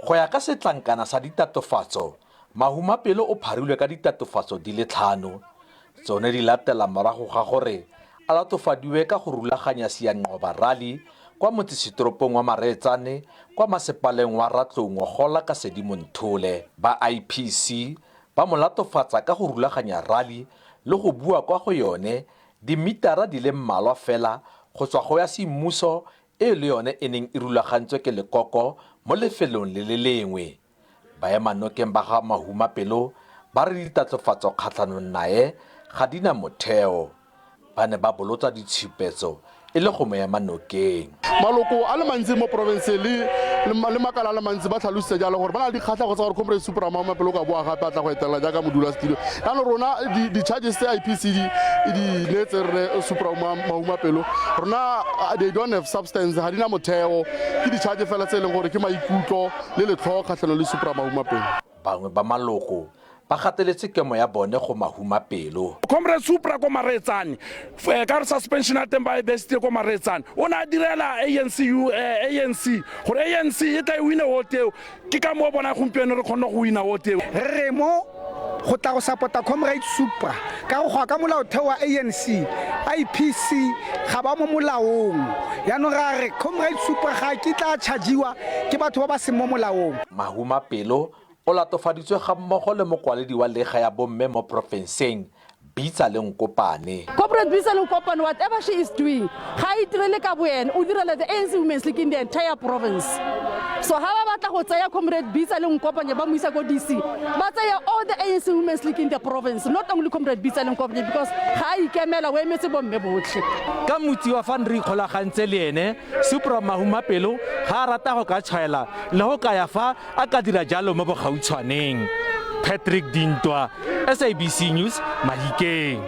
Go ya ka setlankana sa ditatofatso, Mahumapelo o pharilwe ka ditatofatso di le 5. Tsone di latela morago ga gore a latofadiwe ka go rulaganya Siyanqoba rally kwa motsesetoropong wa Maretsane kwa masepaleng wa Ratlou ngogola ka Sedimonthole. Ba IPC ba mo latofatsa ka go rulaganya rally le go bua kwa go yone dimitara di le mmalwa fela go tswa go ya semmuso e le yone e neng e rulagantswe ke lekoko mo lefelong le le lengwe. Baemanokeng ba ga Mahumapelo ba re ditatofatso kgatlhanong nae ga dina motheo. Ba ne ba bolotsa ditshupetso e le go mo ema nokeng. Maloko a le mantsi mo profense le makala a le mantsi ba tlhalositse jalo gore ba na le dikgatlha go tsa gore comrade Supra Mahumapelo ka boa gape a tla go etela jaaka modulasetilo. Yaanong rona di-charges tse IPC di neetse re Supra Mahumapelo rona they don't have substance, ga dina motheo, ke di-charge fela tse e leng gore ke maikutlo le letlhogo kgatlhanong le Supra Mahumapelo. Bangwe ba maloko ba gateletse kemo ya bone go Mahumapelo. Comrade Supra ko Maretsane ka suspension a teng ba bestie ko Maretsane o na direla ANC gore ANC e tla wina woteo ke ka mo bona gompieno re kgona go wina woteo re mo go tla go supporta comrade Supra ka go ga molaotheo wa ANC IPC ga ba mo molaong yaanong ra re comrade Supra ga ke tla chargiwa ke batho ba ba seng mo molaong. Mahumapelo o latofaditswe ga mmogo le mokwaledi wa lega ya bomme mo profenseng Bitsa le Nkopane. Corporate Bitsa le Nkopane, whatever she is doing, ga e direle ka boena o direla the ANC Women's League in the entire province. So ha ba batla go tsaya comrade Bitsa le Nkopane ba mo isa go DC, ba tsaya all the ANC Women's League in the province, not only comrade Bitsa le Nkopane, because ga ikemela we emetse bomme botlhe. Ka motsi wa fan re ikgolagantse le ene Supra Mahumapelo ga rata go ka tshwaela le go ka ya fa a ka dira jalo mo bogautshwaneng. Patrick Dintwa, SABC News, Mahikeng.